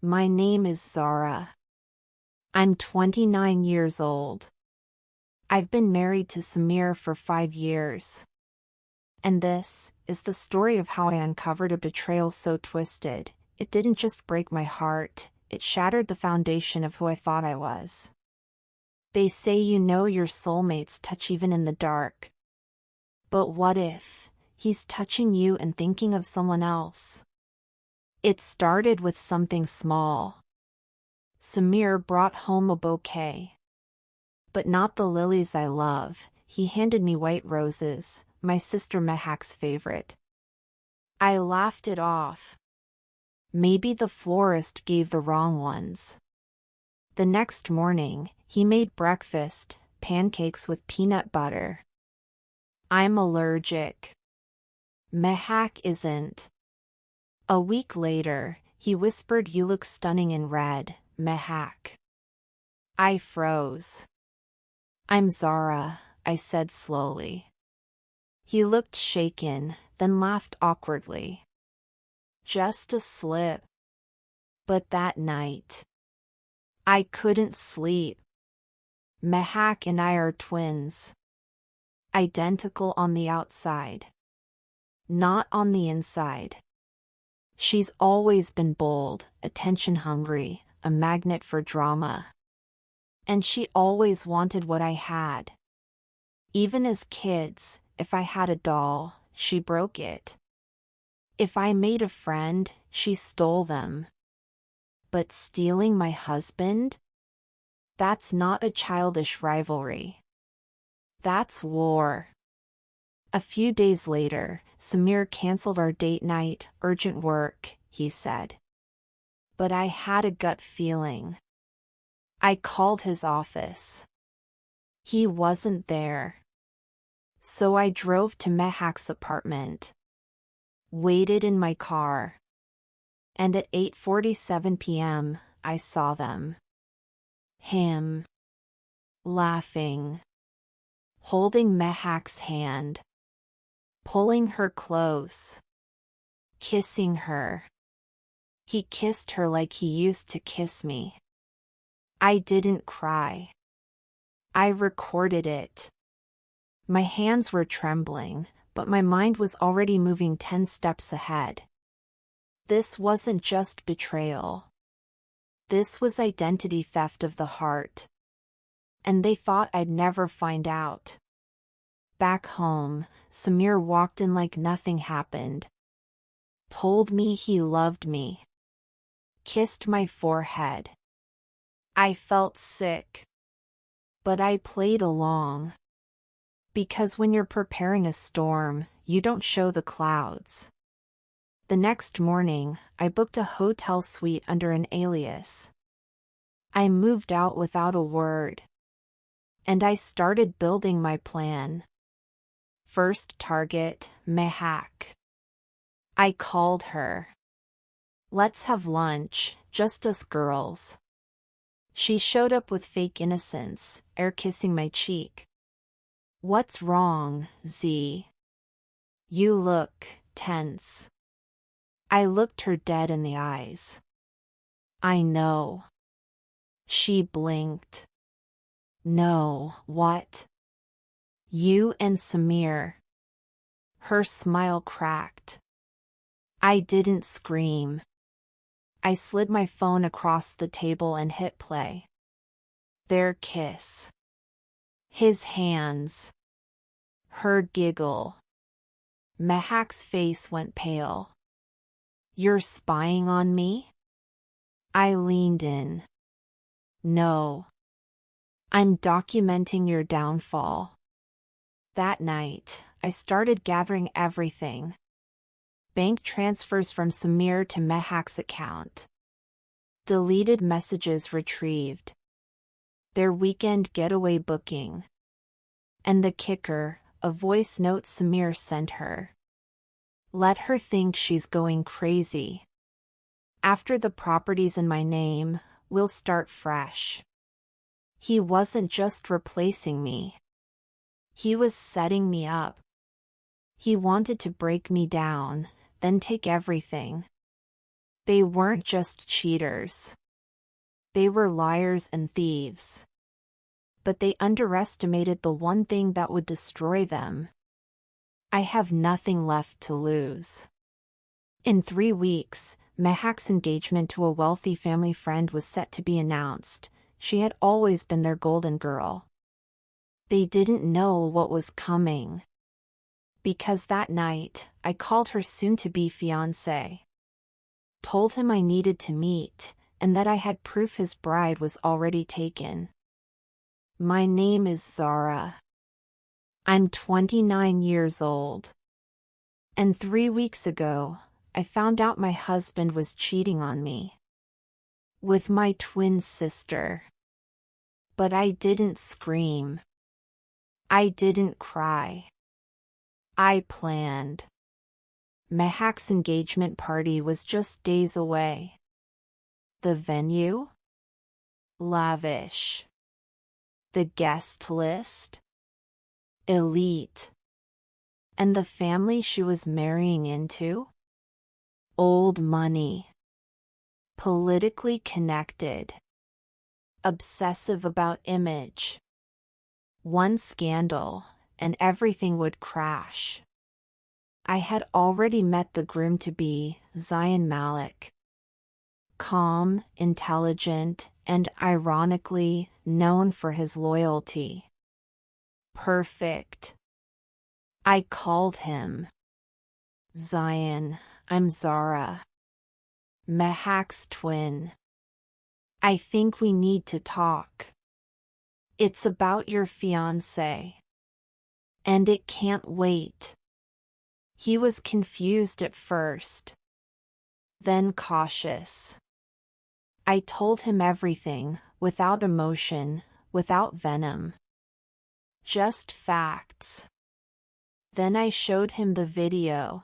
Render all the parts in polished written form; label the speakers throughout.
Speaker 1: My name is Zara. I'm 29 years old. I've been married to Samir for 5 years. And this is the story of how I uncovered a betrayal so twisted, it didn't just break my heart, it shattered the foundation of who I thought I was. They say your soulmates touch even in the dark. But what if he's touching you and thinking of someone else? It started with something small. Samir brought home a bouquet. But not the lilies I love, he handed me white roses, my sister Mehak's favorite. I laughed it off. Maybe the florist gave the wrong ones. The next morning, he made breakfast, pancakes with peanut butter. I'm allergic. Mehak isn't. A week later, he whispered, "You look stunning in red, Mehak." I froze. "I'm Zara," I said slowly. He looked shaken, then laughed awkwardly. Just a slip. But that night, I couldn't sleep. Mehak and I are twins. Identical on the outside. Not on the inside. She's always been bold, attention-hungry, a magnet for drama. And she always wanted what I had. Even as kids, if I had a doll, she broke it. If I made a friend, she stole them. But stealing my husband? That's not a childish rivalry. That's war. A few days later, Samir canceled our date night, urgent work, he said. But I had a gut feeling. I called his office. He wasn't there. So I drove to Mehak's apartment. Waited in my car. And at 8:47 p.m., I saw them. Him. Laughing. Holding Mehak's hand. Pulling her close. Kissing her. He kissed her like he used to kiss me. I didn't cry. I recorded it. My hands were trembling, but my mind was already moving 10 steps ahead. This wasn't just betrayal. This was identity theft of the heart. And they thought I'd never find out. Back home, Samir walked in like nothing happened. Told me he loved me. Kissed my forehead. I felt sick. But I played along. Because when you're preparing a storm, you don't show the clouds. The next morning, I booked a hotel suite under an alias. I moved out without a word. And I started building my plan. First target, Mehak. I called her. Let's have lunch, just us girls. She showed up with fake innocence, air kissing my cheek. What's wrong, Z? You look tense. I looked her dead in the eyes. I know. She blinked. No, what? You and Samir. Her smile cracked. I didn't scream. I slid my phone across the table and hit play. Their kiss. His hands. Her giggle. Mehak's face went pale. You're spying on me? I leaned in. No. I'm documenting your downfall. That night, I started gathering everything. Bank transfers from Samir to Mehak's account. Deleted messages retrieved. Their weekend getaway booking. And the kicker, a voice note Samir sent her. Let her think she's going crazy. After the property's in my name, we'll start fresh. He wasn't just replacing me. He was setting me up. He wanted to break me down, then take everything. They weren't just cheaters. They were liars and thieves. But they underestimated the one thing that would destroy them. I have nothing left to lose. In 3 weeks, Mehak's engagement to a wealthy family friend was set to be announced. She had always been their golden girl. They didn't know what was coming. Because that night, I called her soon-to-be fiancé. Told him I needed to meet, and that I had proof his bride was already taken. My name is Zara. I'm 29 years old. And 3 weeks ago, I found out my husband was cheating on me. With my twin sister. But I didn't scream. I didn't cry. I planned. Mehak's engagement party was just days away. The venue? Lavish. The guest list? Elite. And the family she was marrying into? Old money. Politically connected. Obsessive about image. One scandal, and everything would crash. I had already met the groom-to-be, Zayn Malik. Calm, intelligent, and ironically, known for his loyalty. Perfect. I called him. Zayn, I'm Zara. Mehak's twin. I think we need to talk. It's about your fiancé. And it can't wait. He was confused at first. Then cautious. I told him everything, without emotion, without venom. Just facts. Then I showed him the video.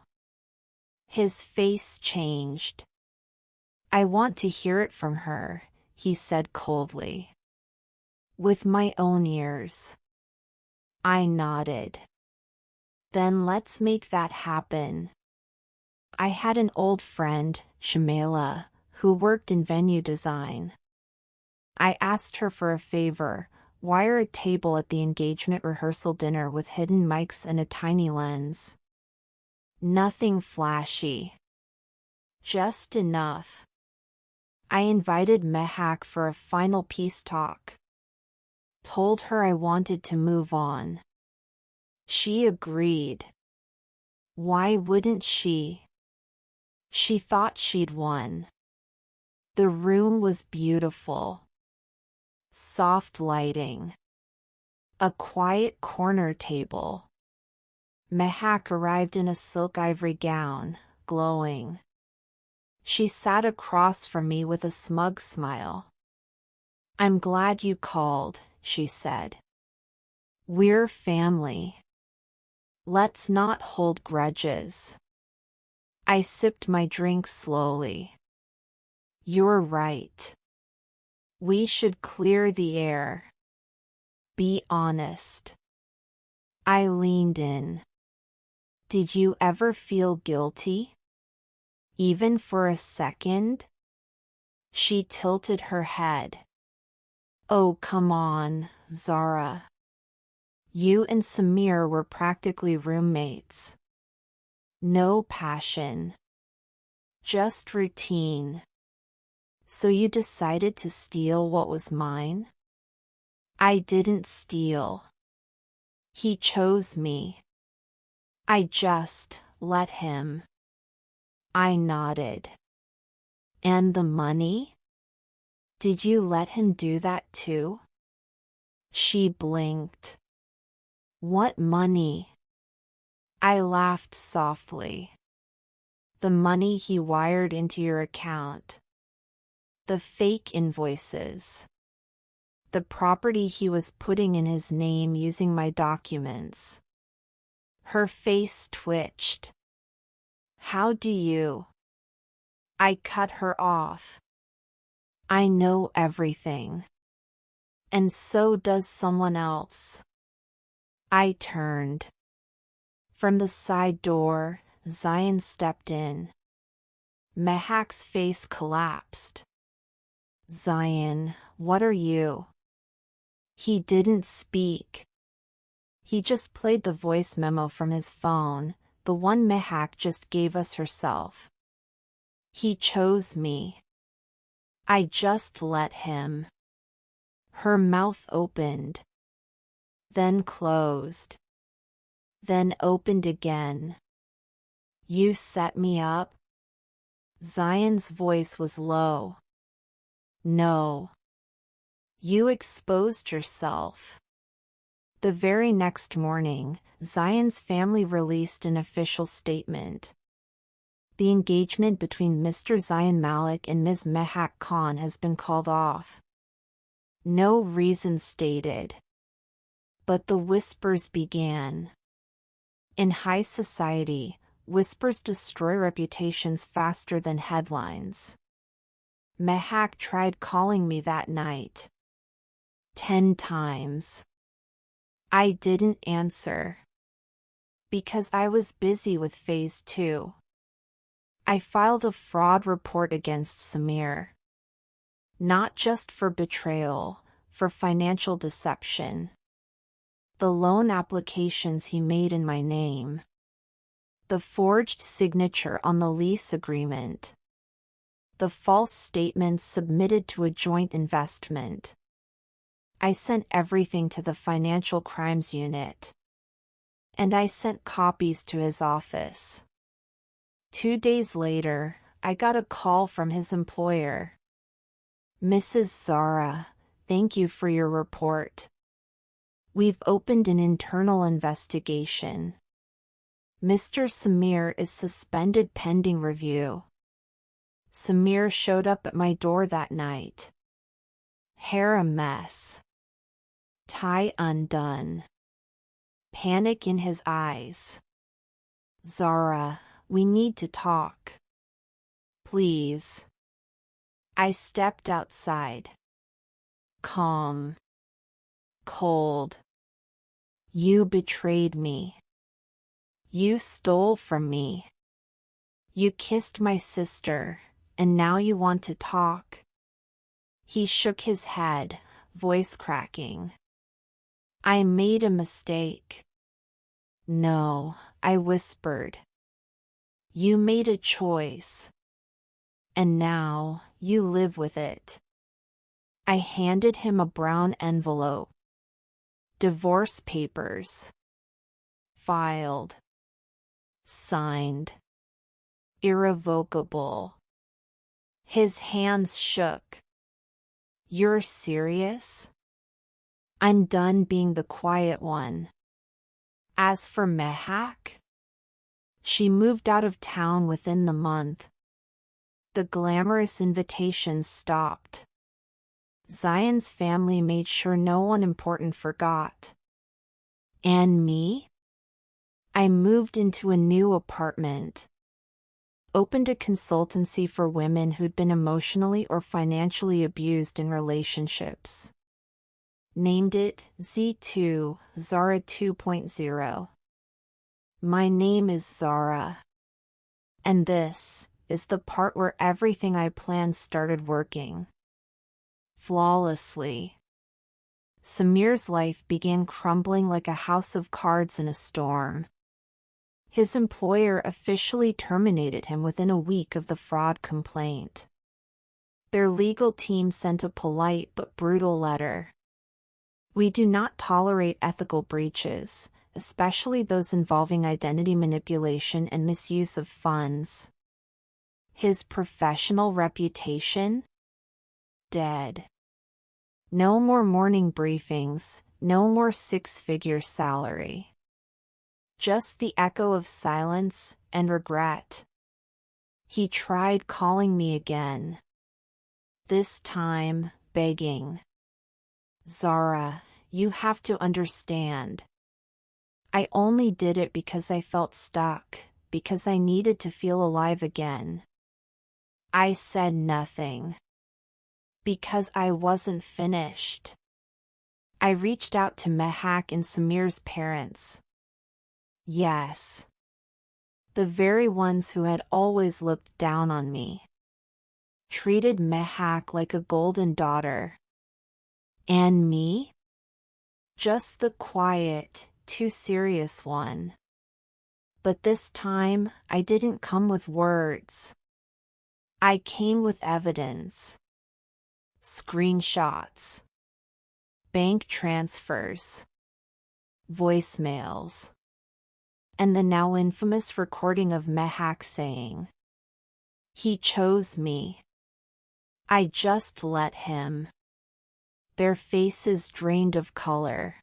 Speaker 1: His face changed. I want to hear it from her, he said coldly. With my own ears. I nodded. Then let's make that happen. I had an old friend, Shamela, who worked in venue design. I asked her for a favor, wire a table at the engagement rehearsal dinner with hidden mics and a tiny lens. Nothing flashy. Just enough. I invited Mehak for a final peace talk. Told her I wanted to move on. She agreed. Why wouldn't she? She thought she'd won. The room was beautiful. Soft lighting. A quiet corner table. Mehak arrived in a silk ivory gown, glowing. She sat across from me with a smug smile. I'm glad you called, she said. We're family. Let's not hold grudges. I sipped my drink slowly. You're right. We should clear the air. Be honest. I leaned in. Did you ever feel guilty? Even for a second? She tilted her head. Oh, come on, Zara. You and Samir were practically roommates. No passion. Just routine. So you decided to steal what was mine? I didn't steal. He chose me. I just let him. I nodded. And the money? Did you let him do that too? She blinked. What money? I laughed softly. The money he wired into your account. The fake invoices. The property he was putting in his name using my documents. Her face twitched. How do you? I cut her off. I know everything. And so does someone else. I turned. From the side door, Zion stepped in. Mehak's face collapsed. Zion, what are you? He didn't speak. He just played the voice memo from his phone, the one Mehak just gave us herself. He chose me. I just let him. Her mouth opened. Then closed. Then opened again. You set me up? Zion's voice was low. No. You exposed yourself. The very next morning, Zion's family released an official statement. The engagement between Mr. Zion Malik and Ms. Mehak Khan has been called off. No reason stated. But the whispers began. In high society, whispers destroy reputations faster than headlines. Mehak tried calling me that night. 10 times. I didn't answer. Because I was busy with phase 2. I filed a fraud report against Samir. Not just for betrayal, for financial deception. The loan applications he made in my name. The forged signature on the lease agreement. The false statements submitted to a joint investment. I sent everything to the Financial Crimes Unit. And I sent copies to his office. 2 days later, I got a call from his employer. Mrs. Zara, thank you for your report. We've opened an internal investigation. Mr. Samir is suspended pending review. Samir showed up at my door that night. Hair a mess. Tie undone. Panic in his eyes. Zara, we need to talk. Please. I stepped outside. Calm. Cold. You betrayed me. You stole from me. You kissed my sister, and now you want to talk. He shook his head, voice cracking. I made a mistake. No, I whispered. You made a choice. And now, you live with it. I handed him a brown envelope. Divorce papers. Filed. Signed. Irrevocable. His hands shook. You're serious? I'm done being the quiet one. As for Mehak, she moved out of town within the month. The glamorous invitations stopped. Zion's family made sure no one important forgot. And me? I moved into a new apartment. Opened a consultancy for women who'd been emotionally or financially abused in relationships. Named it Z2, Zara 2.0. My name is Zara. And this is the part where everything I planned started working. Flawlessly. Samir's life began crumbling like a house of cards in a storm. His employer officially terminated him within a week of the fraud complaint. Their legal team sent a polite but brutal letter. We do not tolerate ethical breaches, especially those involving identity manipulation and misuse of funds. His professional reputation? Dead. No more morning briefings, no more six-figure salary. Just the echo of silence and regret. He tried calling me again. This time, begging. Zara, you have to understand. I only did it because I felt stuck, because I needed to feel alive again. I said nothing. Because I wasn't finished. I reached out to Mehak and Samir's parents. Yes. The very ones who had always looked down on me treated Mehak like a golden daughter. And me? Just the quiet, too serious one. But this time, I didn't come with words. I came with evidence. Screenshots. Bank transfers. Voicemails. And the now infamous recording of Mehak saying, "He chose me. I just let him." Their faces drained of color.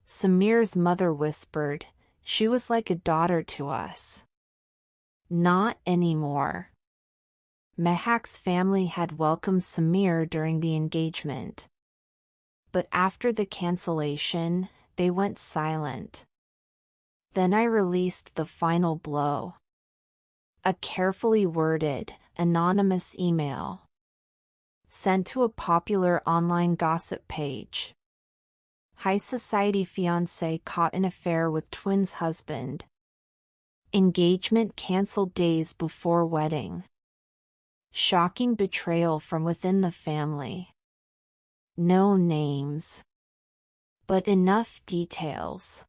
Speaker 1: Samir's mother whispered, "She was like a daughter to us." Not anymore. Mehak's family had welcomed Samir during the engagement. But after the cancellation, they went silent. Then I released the final blow. A carefully worded, anonymous email sent to a popular online gossip page. High society fiancé caught in affair with twins husband. Engagement canceled days before wedding. Shocking betrayal from within the family. No names, but enough details.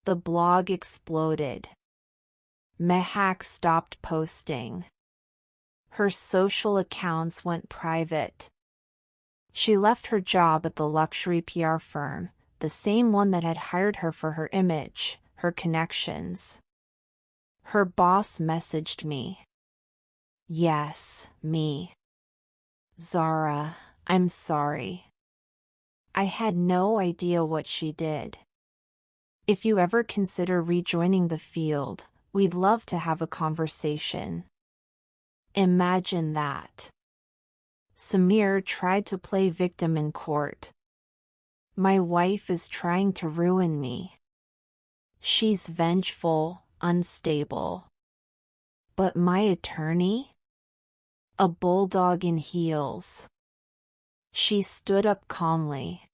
Speaker 1: The blog exploded. Mehak stopped posting. Her social accounts went private. She left her job at the luxury PR firm, the same one that had hired her for her image, her connections. Her boss messaged me. Yes, me. "Zara, I'm sorry. I had no idea what she did. If you ever consider rejoining the field, we'd love to have a conversation." Imagine that. Samir tried to play victim in court. "My wife is trying to ruin me. She's vengeful, unstable." But my attorney? A bulldog in heels. She stood up calmly.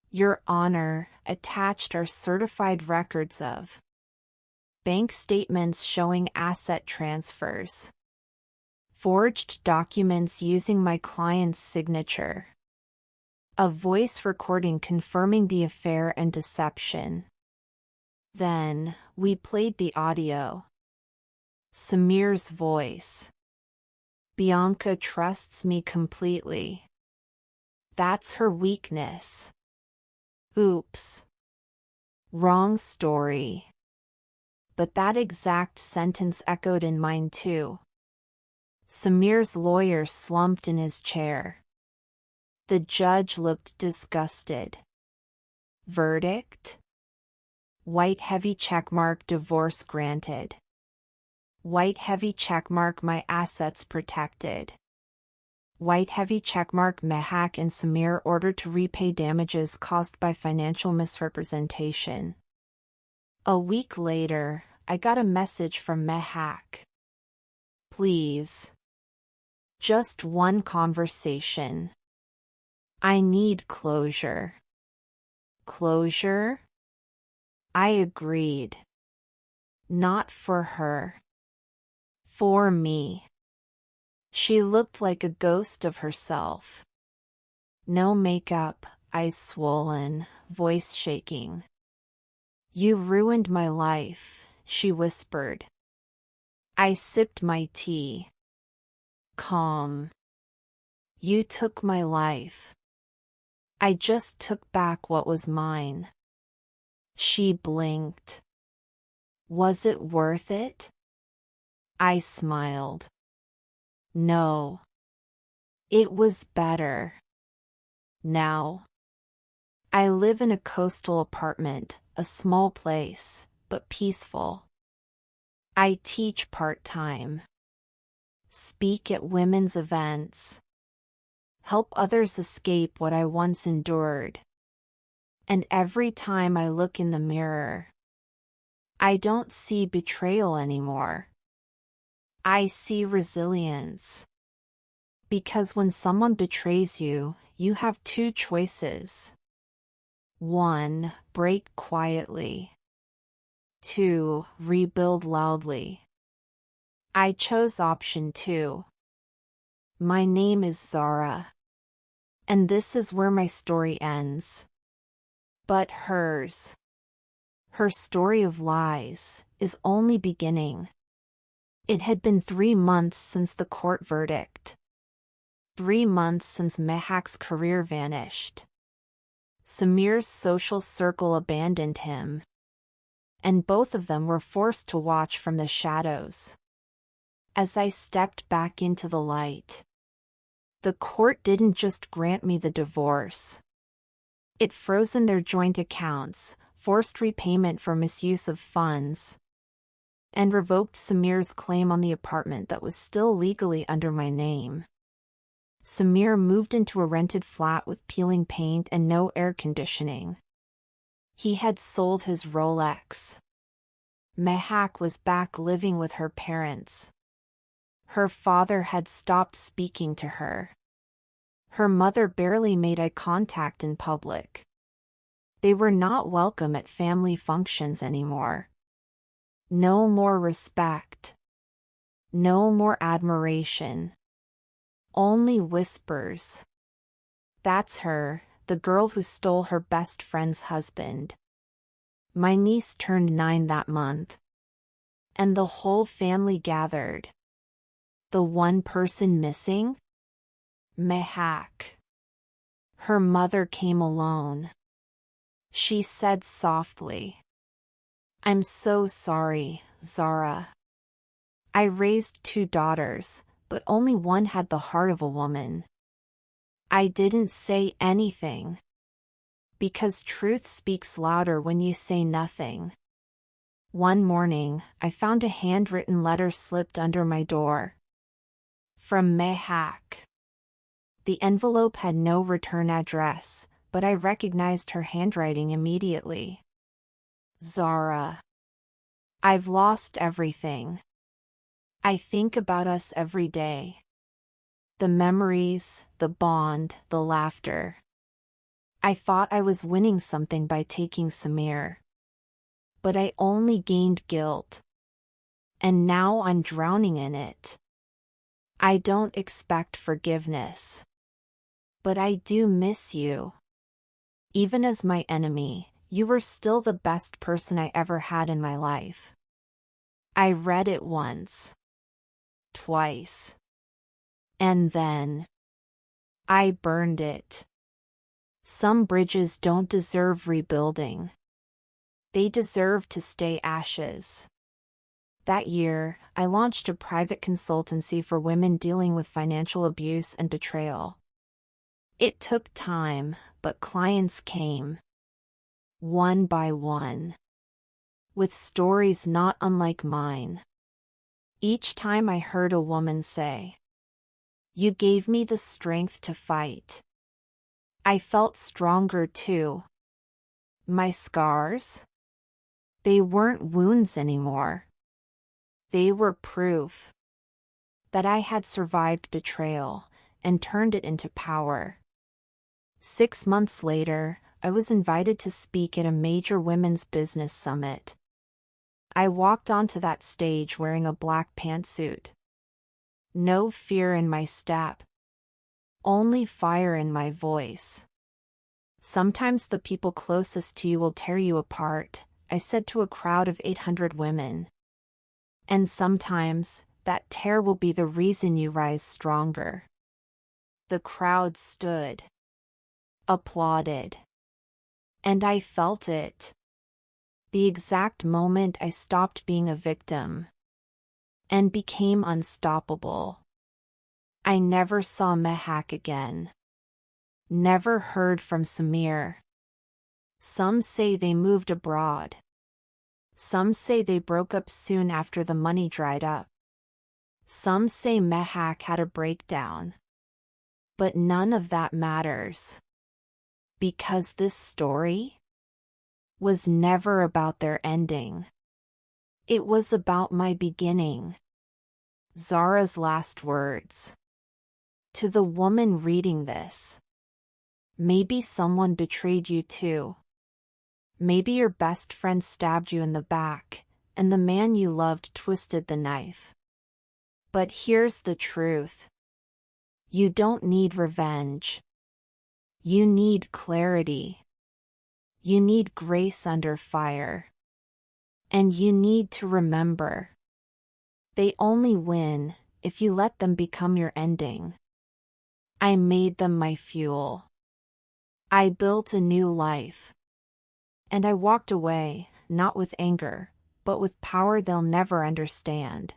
Speaker 1: "Your Honor, attached are certified records of bank statements showing asset transfers. Forged documents using my client's signature. A voice recording confirming the affair and deception." Then, we played the audio. Samir's voice. "Bianca trusts me completely. That's her weakness. Oops. Wrong story." But that exact sentence echoed in mine too. Samir's lawyer slumped in his chair. The judge looked disgusted. Verdict? White heavy checkmark, divorce granted. White heavy checkmark, my assets protected. White heavy checkmark, Mehak and Samir ordered to repay damages caused by financial misrepresentation. A week later, I got a message from Mehak. "Please. Just one conversation. I need closure." Closure? I agreed. Not for her. For me. She looked like a ghost of herself. No makeup, eyes swollen, voice shaking. "You ruined my life," she whispered. I sipped my tea. Calm. "You took my life. I just took back what was mine." She blinked. "Was it worth it?" I smiled. "No. It was better. Now. I live in a coastal apartment, a small place, but peaceful. I teach part-time. Speak at women's events. Help others escape what I once endured. And every time I look in the mirror, I don't see betrayal anymore. I see resilience. Because when someone betrays you, you have two choices. 1. Break quietly. 2. Rebuild loudly. I chose option 2. My name is Zara. And this is where my story ends. But hers, her story of lies, is only beginning. It had been 3 months since the court verdict. 3 months since Mehak's career vanished. Samir's social circle abandoned him. And both of them were forced to watch from the shadows. As I stepped back into the light, the court didn't just grant me the divorce. It frozen their joint accounts, forced repayment for misuse of funds, and revoked Samir's claim on the apartment that was still legally under my name. Samir moved into a rented flat with peeling paint and no air conditioning. He had sold his Rolex. Mehak was back living with her parents. Her father had stopped speaking to her. Her mother barely made eye contact in public. They were not welcome at family functions anymore. No more respect. No more admiration. Only whispers. That's her, the girl who stole her best friend's husband. My niece turned 9 that month. And the whole family gathered. The one person missing? Mehak. Her mother came alone. She said softly, "I'm so sorry, Zara. I raised 2 daughters, but only one had the heart of a woman. I didn't say anything. Because truth speaks louder when you say nothing." One morning, I found a handwritten letter slipped under my door. From Mehak. The envelope had no return address, but I recognized her handwriting immediately. Zara. I've lost everything. I think about us every day. The memories, the bond, the laughter. I thought I was winning something by taking Samir. But I only gained guilt. And now I'm drowning in it. I don't expect forgiveness. But I do miss you. Even as my enemy, you were still the best person I ever had in my life. I read it once. Twice. And then I burned it. Some bridges don't deserve rebuilding. They deserve to stay ashes. That year, I launched a private consultancy for women dealing with financial abuse and betrayal. It took time, but clients came. One by one. With stories not unlike mine. Each time I heard a woman say, "You gave me the strength to fight." I felt stronger too. My scars? They weren't wounds anymore. They were proof that I had survived betrayal and turned it into power. 6 months later, I was invited to speak at a major women's business summit. I walked onto that stage wearing a black pantsuit. No fear in my step. Only fire in my voice. "Sometimes the people closest to you will tear you apart," I said to a crowd of 800 women. "And sometimes, that tear will be the reason you rise stronger." The crowd stood. Applauded. And I felt it. The exact moment I stopped being a victim. And became unstoppable. I never saw Mehak again. Never heard from Samir. Some say they moved abroad. Some say they broke up soon after the money dried up. Some say Mehak had a breakdown. But none of that matters. Because this story was never about their ending. It was about my beginning. Zara's last words. To the woman reading this. Maybe someone betrayed you too. Maybe your best friend stabbed you in the back, and the man you loved twisted the knife. But here's the truth. You don't need revenge. You need clarity. You need grace under fire. And you need to remember, they only win if you let them become your ending. I made them my fuel. I built a new life. And I walked away, not with anger, but with power they'll never understand.